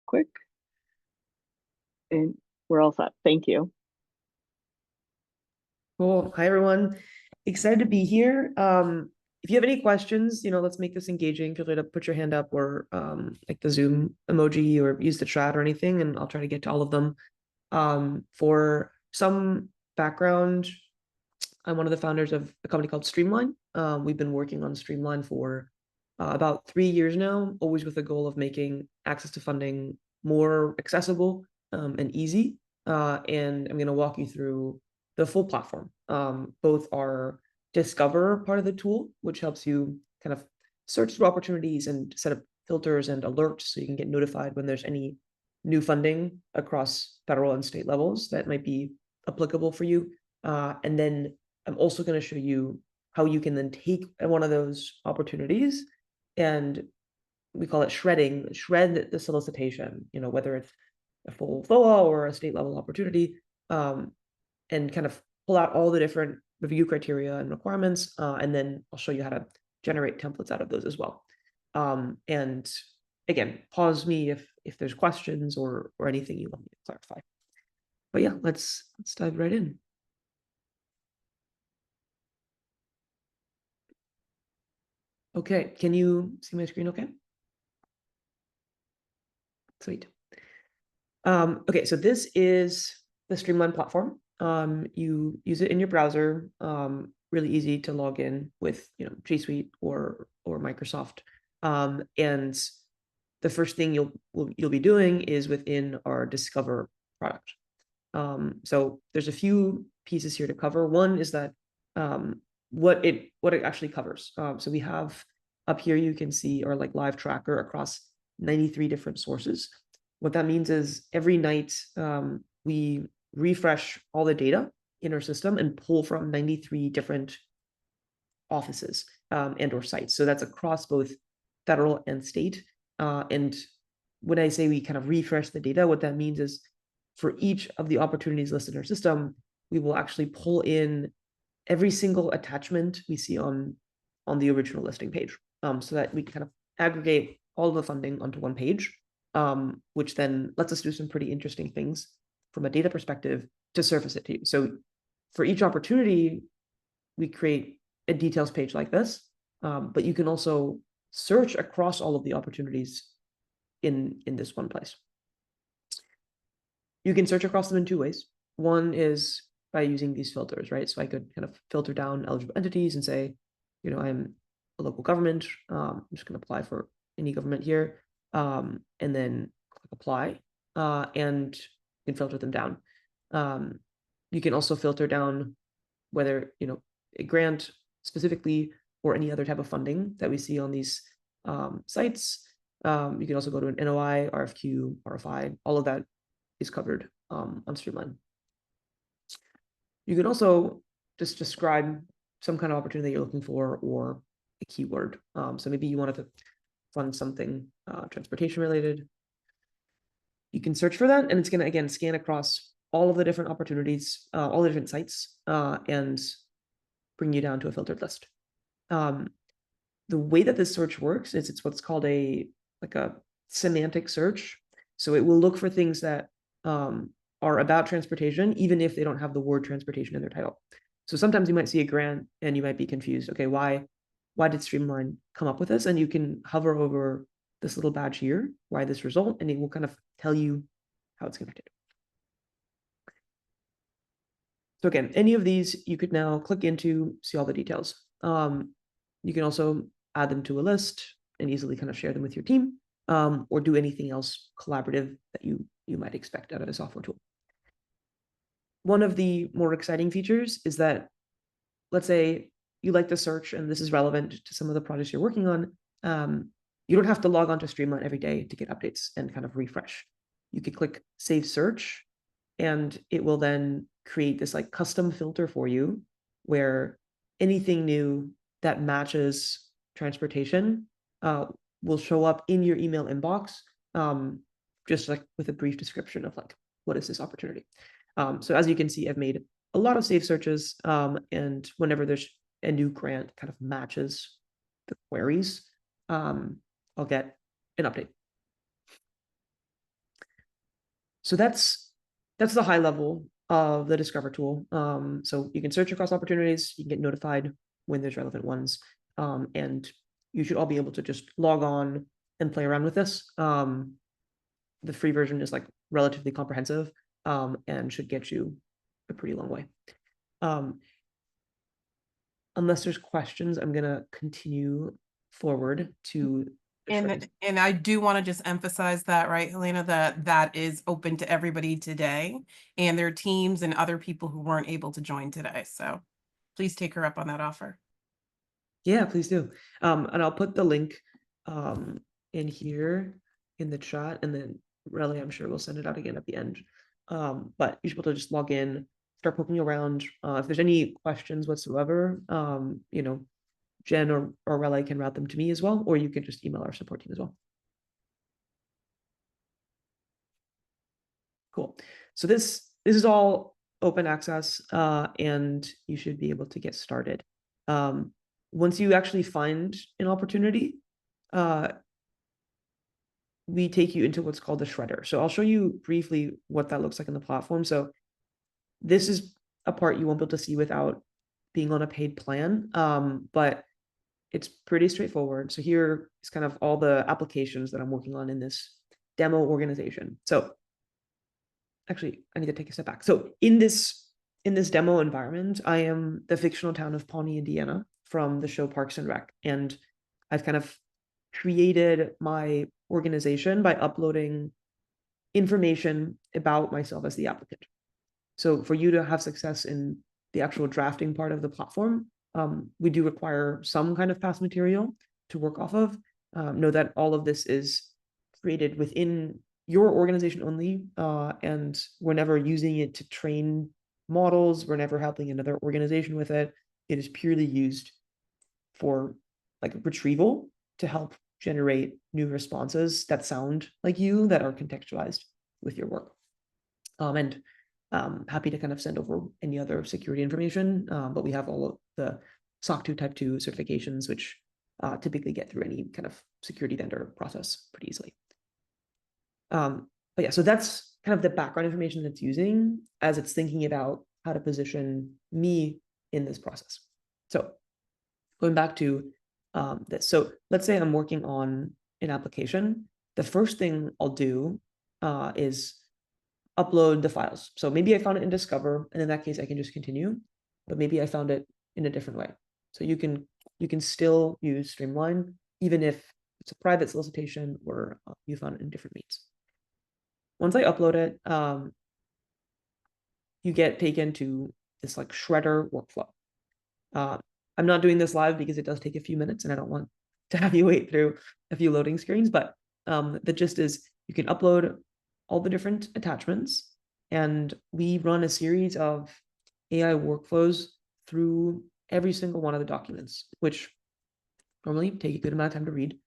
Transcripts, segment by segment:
quick and we're all set. Thank you. Cool. Hi, everyone. Excited to be here. If you have any questions, let's make this engaging. Feel free to put your hand up or like the Zoom emoji or use the chat or anything, and I'll try to get to all of them. For some background, I'm one of the founders of a company called Streamline. We've been working on Streamline for about 3 years now, always with the goal of making access to funding more accessible and easy. And I'm going to walk you through the full platform. Both our Discover part of the tool, which helps you kind of search through opportunities and set up filters and alerts so you can get notified when there's any new funding across federal and state levels that might be applicable for you. And then I'm also going to show you how you can then take one of those opportunities and we call it shredding, shred the solicitation, whether it's a full FOA or a state level opportunity, and kind of pull out all the different review criteria and requirements. And then I'll show you how to generate templates out of those as well. And again, pause me if there's questions or anything you want me to clarify. But yeah, let's dive right in. Okay, can you see my screen okay? Sweet. Okay, so this is the Streamline platform. You use it in your browser. Really easy to log in with G Suite or Microsoft. And the first thing you'll be doing is within our Discover product. So there's a few pieces here to cover. One is that what it actually covers. So we have up here, you can see our live tracker across 93 different sources. What that means is every night we refresh all the data in our system and pull from 93 different offices and or sites. So that's across both federal and state. And when I say we kind of refresh the data, what that means is for each of the opportunities listed in our system, we will actually pull in every single attachment we see on the original listing page, so that we kind of aggregate all the funding onto one page, which then lets us do some pretty interesting things from a data perspective to surface it to you. So for each opportunity, we create a details page like this, but you can also search across all of the opportunities in this one place. You can search across them in two ways. One is by using these filters, right? So I could kind of filter down eligible entities and say, I'm a local government. I'm just going to apply for any government here, and then click apply, and you can filter them down. You can also filter down whether a grant specifically or any other type of funding that we see on these sites. You can also go to an NOI, RFQ, RFI. All of that is covered on Streamline. You can also just describe some kind of opportunity that you're looking for or a keyword. So maybe you wanted to fund something transportation related. You can search for that, and it's going to, again, scan across all of the different opportunities, all the different sites, and bring you down to a filtered list. The way that this search works is it's what's called a semantic search. So it will look for things that are about transportation, even if they don't have the word transportation in their title. So sometimes you might see a grant and you might be confused. Okay, why did Streamline come up with this? And you can hover over this little badge here, why this result, and it will kind of tell you how it's connected. So again, any of these you could now click into, see all the details. You can also add them to a list and easily kind of share them with your team, or do anything else collaborative that you might expect out of a software tool. One of the more exciting features is that, let's say you like the search and this is relevant to some of the projects you're working on. You don't have to log on to Streamline every day to get updates and kind of refresh. You could click Save Search, and it will then create this custom filter for you where anything new that matches transportation will show up in your email inbox, just with a brief description of what is this opportunity. So as you can see, I've made a lot of safe searches, and whenever there's a new grant kind of matches the queries, I'll get an update. So that's the high level of the Discover tool. So you can search across opportunities, you can get notified when there's relevant ones, and you should all be able to just log on and play around with this. The free version is like relatively comprehensive, and should get you a pretty long way. Unless there's questions, I'm gonna continue forward to the shredding. And I do want to just emphasize that, right, Helena, that is open to everybody today, and there are teams and other people who weren't able to join today. So please take her up on that offer. Yeah, please do. And I'll put the link in here in the chat, and then really, I'm sure we'll send it out again at the end. But you should be able to just log in, start poking around. If there's any questions whatsoever, you know, Jen or Relay can route them to me as well, or you can just email our support team as well. Cool. So this is all open access, and you should be able to get started. Once you actually find an opportunity, we take you into what's called the shredder. So I'll show you briefly what that looks like in the platform. So this is a part you won't be able to see without being on a paid plan, but it's pretty straightforward. So here is kind of all the applications that I'm working on in this demo organization. So actually, I need to take a step back. So in this demo environment, I am the fictional town of Pawnee, Indiana, from the show Parks and Rec. And I've kind of created my organization by uploading information about myself as the applicant. So for you to have success in the actual drafting part of the platform, we do require some kind of past material to work off of. Know that all of this is created within your organization only, and we're never using it to train models. We're never helping another organization with it. It is purely used for like retrieval to help generate new responses that sound like you, that are contextualized with your work. And happy to kind of send over any other security information, but we have all of the SOC 2 Type 2 certifications, which typically get through any kind of security vendor process pretty easily. But yeah, so that's kind of the background information that's using as it's thinking about how to position me in this process. So going back to this. So let's say I'm working on an application. The first thing I'll do is upload the files. So maybe I found it in Discover, and in that case, I can just continue, but maybe I found it in a different way. So you can still use Streamline, even if it's a private solicitation or you found it in different means. Once I upload it, you get taken to this like shredder workflow. I'm not doing this live because it does take a few minutes and I don't want to have you wait through a few loading screens, but the gist is you can upload all the different attachments, and we run a series of AI workflows through every single one of the documents, which normally take a good amount of time to read,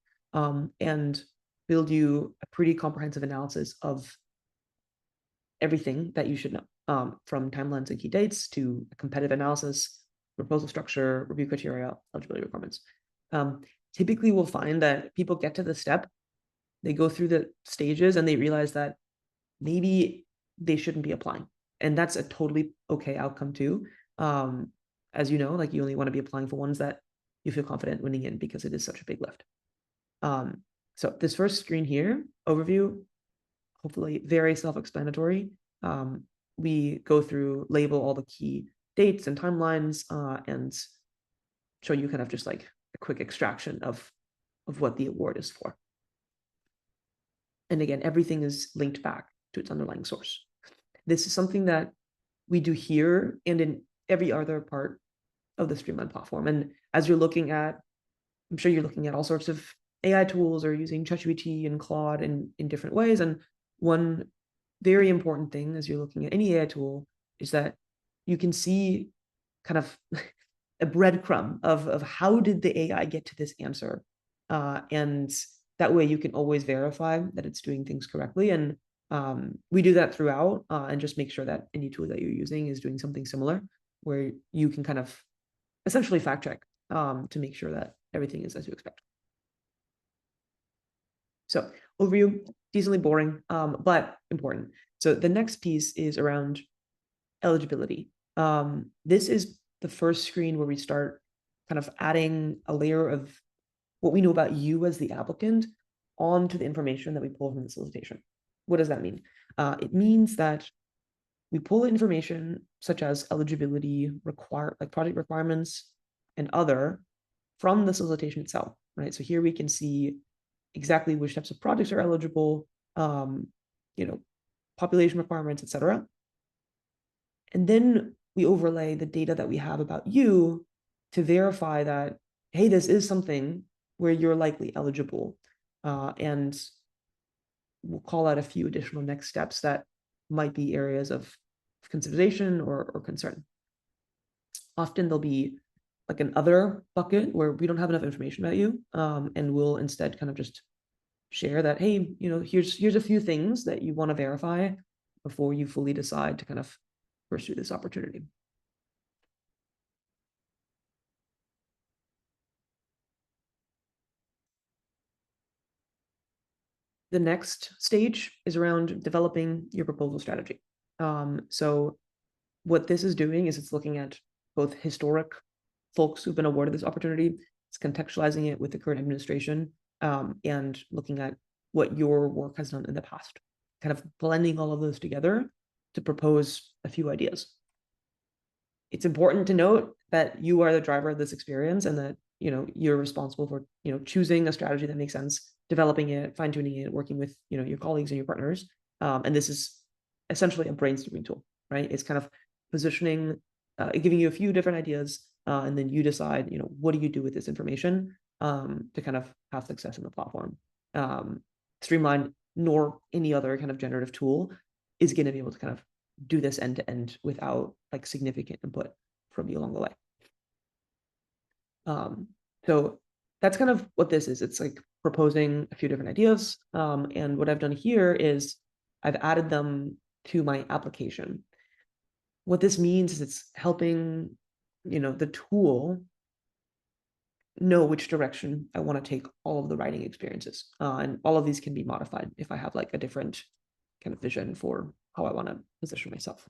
and build you a pretty comprehensive analysis of everything that you should know, from timelines and key dates to competitive analysis, proposal structure, review criteria, eligibility requirements. Typically, we'll find that people get to the step, they go through the stages, and they realize that maybe they shouldn't be applying. And that's a totally okay outcome too. As you know, like you only want to be applying for ones that you feel confident winning in because it is such a big lift. So this first screen here, overview, hopefully very self-explanatory. We go through, label all the key dates and timelines, and show you kind of just like a quick extraction of what the award is for. And again, everything is linked back to its underlying source. This is something that we do here and in every other part of the Streamline platform. And as you're looking at, I'm sure you're looking at all sorts of AI tools or using ChatGPT and Claude in different ways. And one very important thing as you're looking at any AI tool is that you can see kind of a breadcrumb of how did the AI get to this answer. And that way you can always verify that it's doing things correctly. And we do that throughout, and just make sure that any tool that you're using is doing something similar, where you can kind of essentially fact check to make sure that everything is as you expect. So overview, decently boring, but important. So the next piece is around eligibility. This is the first screen where we start kind of adding a layer of what we know about you as the applicant onto the information that we pull from the solicitation. What does that mean? It means that we pull information such as eligibility, like project requirements, and other from the solicitation itself, right? So here we can see exactly which types of projects are eligible, population requirements, etc. And then we overlay the data that we have about you to verify that, hey, this is something where you're likely eligible. And we'll call out a few additional next steps that might be areas of consideration or concern. Often there'll be like an other bucket where we don't have enough information about you, and we'll instead kind of just share that, hey, here's a few things that you want to verify before you fully decide to kind of pursue this opportunity. The next stage is around developing your proposal strategy. So what this is doing is it's looking at both historic folks who've been awarded this opportunity, it's contextualizing it with the current administration, and looking at what your work has done in the past, kind of blending all of those together to propose a few ideas. It's important to note that you are the driver of this experience and that you're responsible for choosing a strategy that makes sense, developing it, fine-tuning it, working with your colleagues and your partners. And this is essentially a brainstorming tool, right? It's kind of positioning, giving you a few different ideas, and then you decide, what do you do with this information to kind of have success in the platform. Streamline, nor any other kind of generative tool, is going to be able to kind of do this end to end without like significant input from you along the way. So that's kind of what this is. It's like proposing a few different ideas. And what I've done here is I've added them to my application. What this means is it's helping, the tool know which direction I want to take all of the writing experiences. And all of these can be modified if I have like a different kind of vision for how I want to position myself.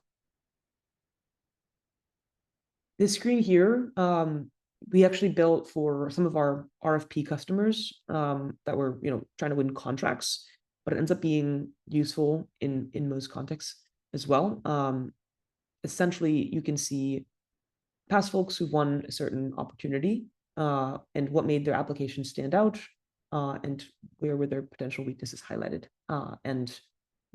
This screen here, we actually built for some of our RFP customers that were, trying to win contracts, but it ends up being useful in most contexts as well. Essentially, you can see past folks who won a certain opportunity and what made their application stand out, and where were their potential weaknesses highlighted, and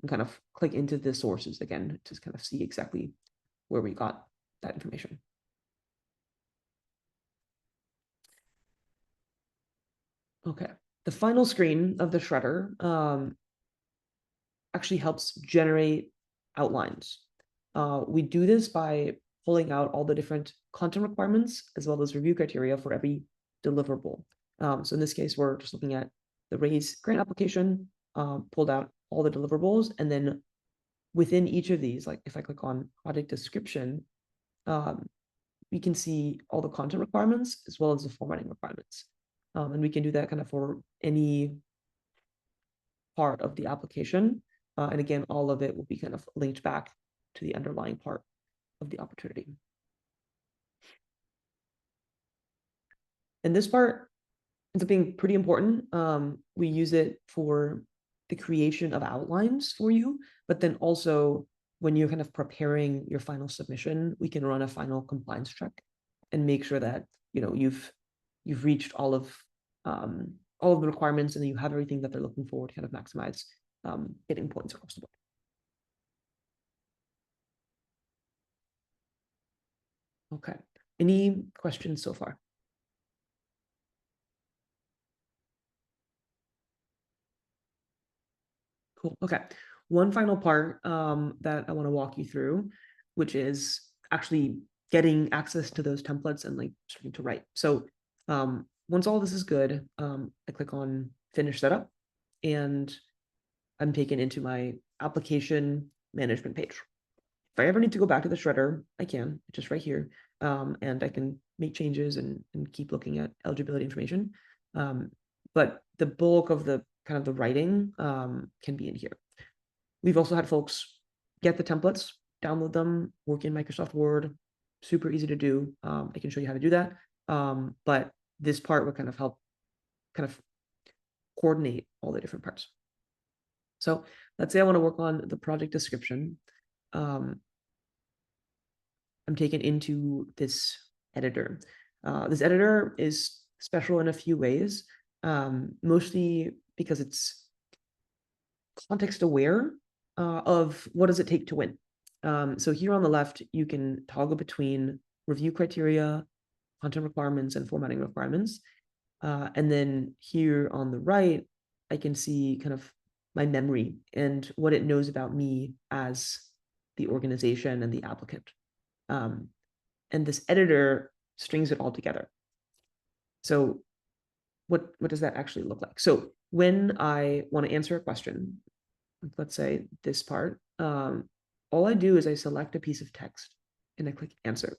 kind of click into the sources again to kind of see exactly where we got that information. Okay, the final screen of the shredder actually helps generate outlines. We do this by pulling out all the different content requirements as well as review criteria for every deliverable. So in this case, we're just looking at the RAISE grant application, pulled out all the deliverables, and then within each of these, like if I click on project description, we can see all the content requirements as well as the formatting requirements. And we can do that kind of for any part of the application. And again, all of it will be kind of linked back to the underlying part of the opportunity. And this part ends up being pretty important. We use it for the creation of outlines for you, but then also when you're kind of preparing your final submission, we can run a final compliance check and make sure that you've reached all of the requirements and you have everything that they're looking for to kind of maximize hitting points across the board. Okay, any questions so far? Cool. Okay, one final part that I want to walk you through, which is actually getting access to those templates and like starting to write. So once all this is good, I click on Finish Setup, and I'm taken into my application management page. If I ever need to go back to the shredder, I can, just right here, and I can make changes and keep looking at eligibility information. But the bulk of the kind of the writing can be in here. We've also had folks get the templates, download them, work in Microsoft Word, super easy to do. I can show you how to do that. But this part would kind of help kind of coordinate all the different parts. So let's say I want to work on the project description. I'm taken into this editor. This editor is special in a few ways, mostly because it's context aware of what does it take to win. So here on the left, you can toggle between review criteria, content requirements, and formatting requirements. And then here on the right, I can see kind of my memory and what it knows about me as the organization and the applicant. And this editor strings it all together. So what does that actually look like? So when I want to answer a question, let's say this part, all I do is I select a piece of text and I click answer.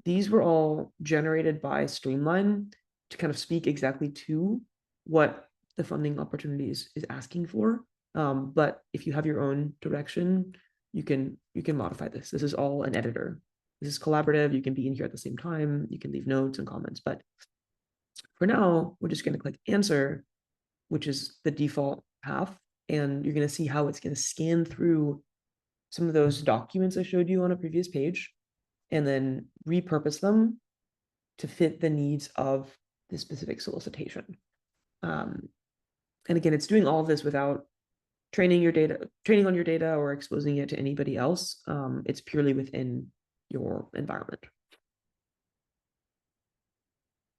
These were all generated by Streamline to kind of speak exactly to what the funding opportunities is asking for. But if you have your own direction, you can modify this. This is all an editor. This is collaborative. You can be in here at the same time. You can leave notes and comments. But for now, we're just going to click answer, which is the default path. And you're going to see how it's going to scan through some of those documents I showed you on a previous page and then repurpose them to fit the needs of this specific solicitation. And again, it's doing all of this without training on your data or exposing it to anybody else. It's purely within your environment.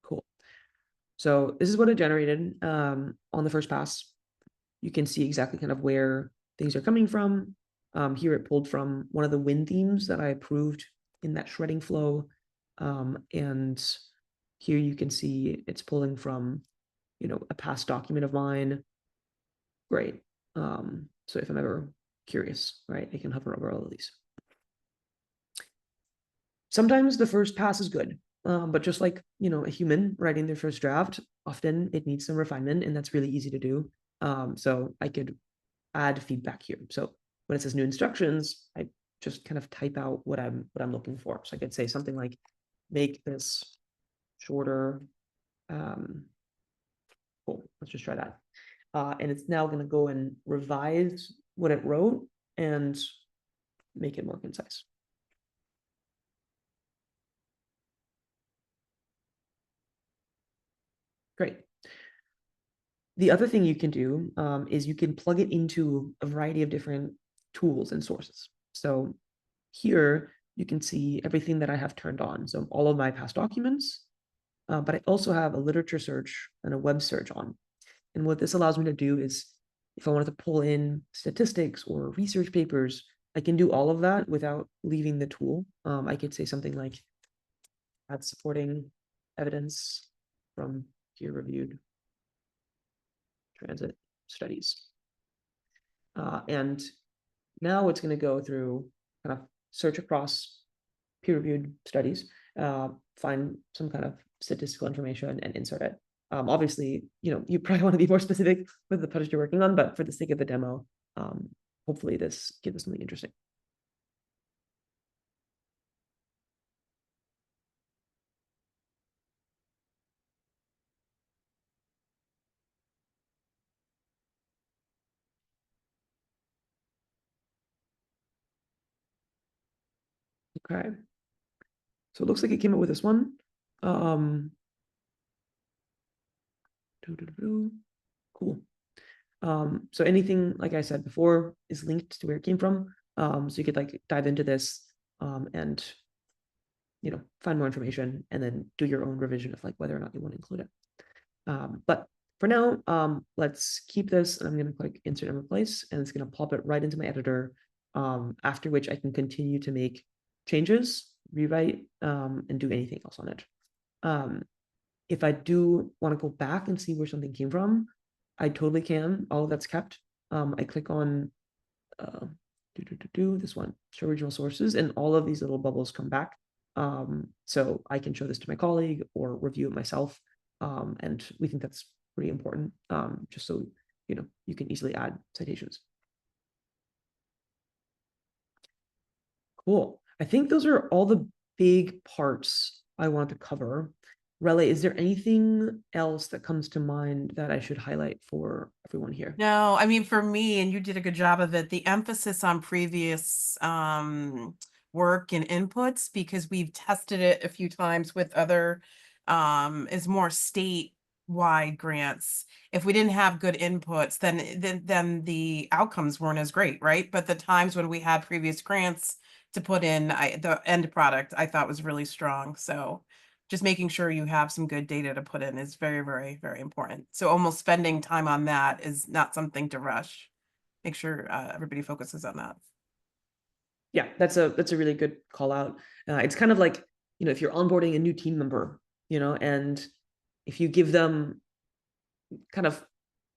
Cool. So this is what it generated on the first pass. You can see exactly kind of where things are coming from. Here it pulled from one of the win themes that I approved in that shredding flow. And here you can see it's pulling from, a past document of mine. Great. So if I'm ever curious, right, I can hover over all of these. Sometimes the first pass is good, but just like, a human writing their first draft, often it needs some refinement, and that's really easy to do. So I could add feedback here. So when it says new instructions, I just kind of type out what I'm looking for. So I could say something like, make this shorter. Cool. Let's just try that. And it's now going to go and revise what it wrote and make it more concise. Great. The other thing you can do is you can plug it into a variety of different tools and sources. So here you can see everything that I have turned on. So all of my past documents, but I also have a literature search and a web search on. And what this allows me to do is if I wanted to pull in statistics or research papers, I can do all of that without leaving the tool. I could say something like add supporting evidence from peer-reviewed transit studies. And now it's going to go through kind of search across peer-reviewed studies, find some kind of statistical information and insert it. Obviously, you probably want to be more specific with the project you're working on, but for the sake of the demo, hopefully this gives us something interesting. Okay. So it looks like it came up with this one. Cool. So anything, like I said before, is linked to where it came from. So you could like dive into this and find more information and then do your own revision of like whether or not you want to include it. But for now, let's keep this, and I'm going to click insert and replace, and it's going to pop it right into my editor, after which I can continue to make changes, rewrite, and do anything else on it. If I do want to go back and see where something came from, I totally can. All of that's kept. I click on this one, show original sources, and all of these little bubbles come back. So I can show this to my colleague or review it myself. And we think that's pretty important, just so you can easily add citations. Cool. I think those are all the big parts I want to cover. Rele, is there anything else that comes to mind that I should highlight for everyone here? No, I mean, for me, and you did a good job of it, the emphasis on previous work and inputs, because we've tested it a few times with other is more statewide grants. If we didn't have good inputs, then the outcomes weren't as great, right? But the times when we had previous grants to put in, the end product I thought was really strong. So just making sure you have some good data to put in is very, very, very important. So almost spending time on that is not something to rush. Make sure everybody focuses on that. Yeah, that's a really good call out. It's kind of like, if you're onboarding a new team member, and if you give them kind of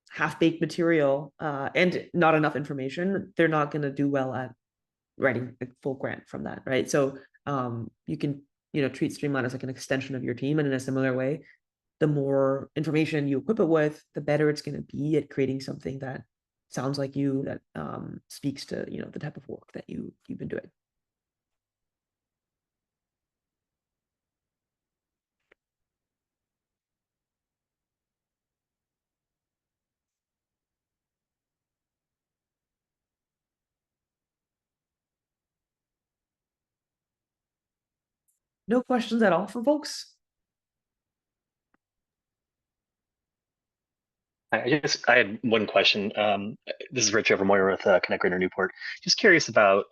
half-baked material and not enough information, they're not going to do well at writing a full grant from that, right? So you can treat Streamline as like an extension of your team, and in a similar way, the more information you equip it with, the better it's going to be at creating something that sounds like you, that speaks to the type of work that you've been doing. No questions at all from folks? I had one question. This is Rich Overmoyer with Connect Greater Newport. Just curious about,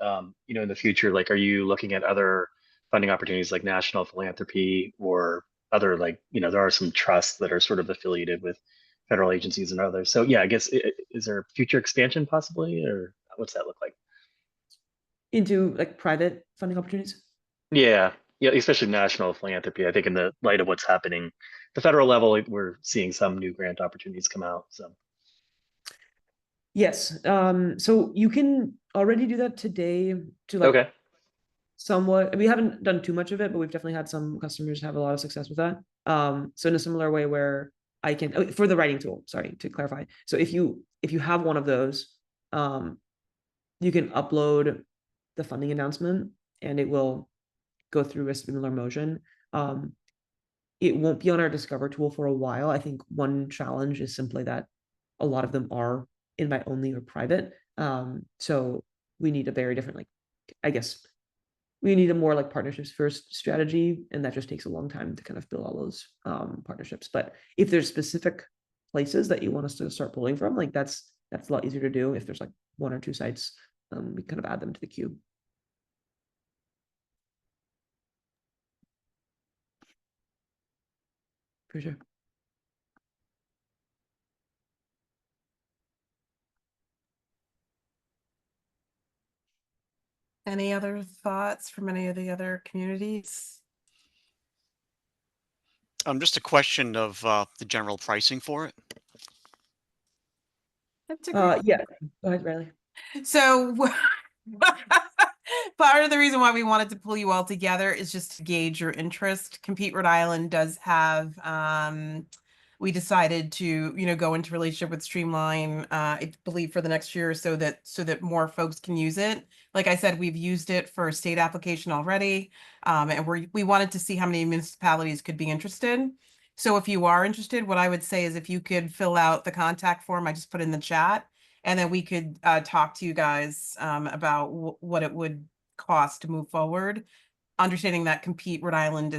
in the future, like, are you looking at other funding opportunities like national philanthropy or other, like, there are some trusts that are sort of affiliated with federal agencies and others. So yeah, I guess, is there future expansion possibly, or what's that look like? Into like private funding opportunities? Yeah, especially national philanthropy. I think in the light of what's happening, the federal level, we're seeing some new grant opportunities come out. So Yes. So you can already do that today to like okay, somewhat. We haven't done too much of it, but we've definitely had some customers have a lot of success with that. So in a similar way where I can, for the writing tool, sorry, to clarify. So if you have one of those, you can upload the funding announcement and it will go through a similar motion. It won't be on our Discover tool for a while. I think one challenge is simply that a lot of them are invite only or private. So we need a very different, like, I guess we need a more like partnerships first strategy, and that just takes a long time to kind of build all those partnerships. But if there's specific places that you want us to start pulling from, like that's a lot easier to do. If there's like one or two sites, we kind of add them to the queue. For sure. Any other thoughts from any of the other communities? Just a question of the general pricing for it. That's a great. Yeah. Go ahead, Riley. So part of the reason why we wanted to pull you all together is just to gauge your interest. Compete Rhode Island does have, we decided to, go into relationship with Streamline, I believe for the next year, so that more folks can use it. Like I said, we've used it for a state application already. And we wanted to see how many municipalities could be interested. So if you are interested, what I would say is if you could fill out the contact form I just put in the chat, and then we could talk to you guys about what it would cost to move forward. Understanding that Compete Rhode Island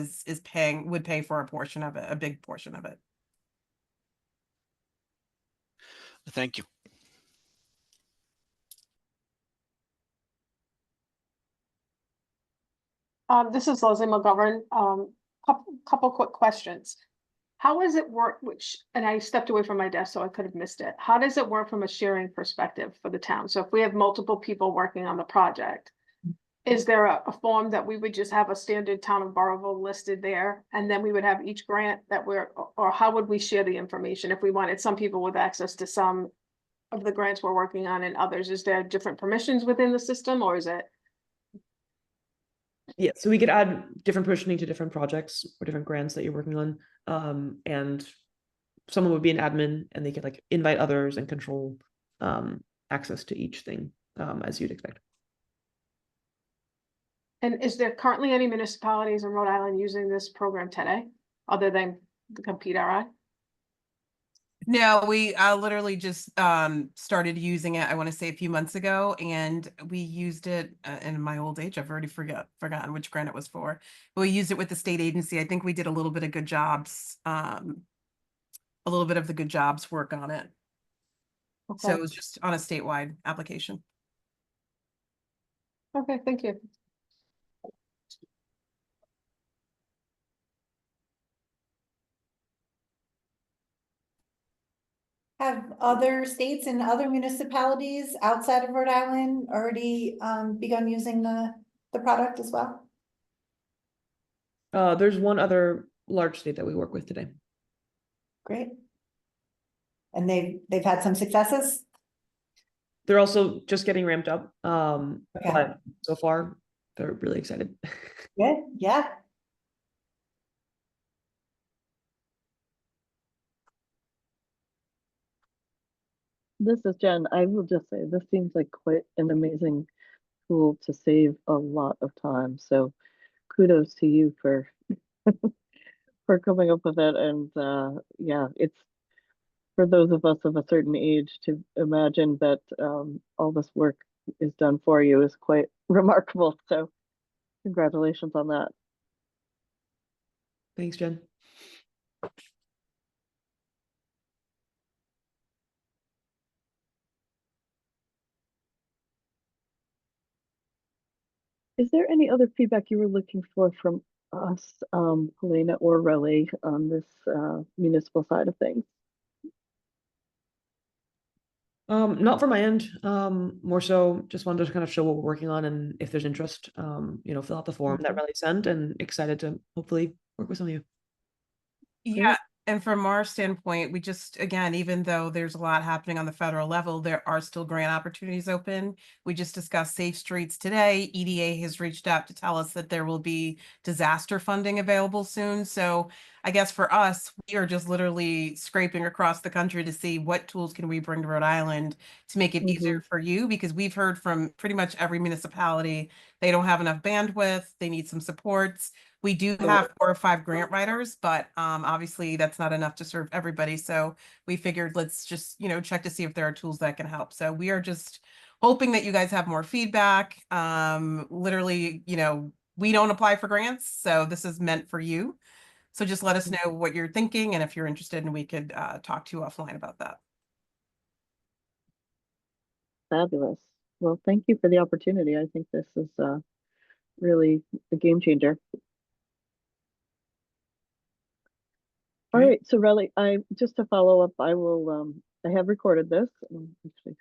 would pay for a portion of it, a big portion of it. Thank you. This is Leslie McGovern. Couple quick questions. How does it work? And I stepped away from my desk, so I could have missed it. How does it work from a sharing perspective for the town? So if we have multiple people working on the project, is there a form that we would just have a standard town of Burrillville listed there, and then we would have each grant that or how would we share the information if we wanted some people with access to some of the grants we're working on and others? Is there different permissions within the system, or is it? Yeah, so we could add different permissioning to different projects or different grants that you're working on. And someone would be an admin and they could like invite others and control access to each thing as you'd expect. And is there currently any municipalities in Rhode Island using this program today, other than the Compete RI? No, we literally just started using it, I want to say a few months ago, and we used it in my old age. I've already forgotten which grant it was for. But we used it with the state agency. I think we did a little bit of good jobs, a little bit of the good jobs work on it. So Okay, it was just on a statewide application. okay, thank you. Have other states and other municipalities outside of Rhode Island already begun using the product as well? There's one other large state that we work with today. Great. And they've had some successes? They're also just getting ramped up. Okay. But so far they're really excited. Good, yeah. This is Jen. I will just say this seems like quite an amazing tool to save a lot of time. So kudos to you for for coming up with it. And yeah, it's for those of us of a certain age to imagine that all this work is done for you is quite remarkable. So congratulations on that. Thanks, Jen. Is there any other feedback you were looking for from us, Helena or Relly, on this municipal side of things? Not from my end. More so just wanted to kind of show what we're working on, and if there's interest, fill out the form that Relly sent, and excited to hopefully work with some of you. Yeah, and from our standpoint, we just, again, even though there's a lot happening on the federal level, there are still grant opportunities open. We just discussed Safe Streets today. EDA has reached out to tell us that there will be disaster funding available soon. So I guess for us, we are just literally scraping across the country to see what tools can we bring to Rhode Island to make it easier for you, because we've heard from pretty much every municipality, they don't have enough bandwidth, they need some supports. We do have 4 or 5 grant writers, but obviously that's not enough to serve everybody. So we figured let's just, check to see if there are tools that can help. So we are just hoping that you guys have more feedback. Literally, we don't apply for grants, so this is meant for you. So just let us know what you're thinking, and if you're interested, and we could talk to you offline about that. Fabulous. Well, thank you for the opportunity. I think this is really a game changer. All right, so Relly, just to follow up, I will I have recorded this. Actually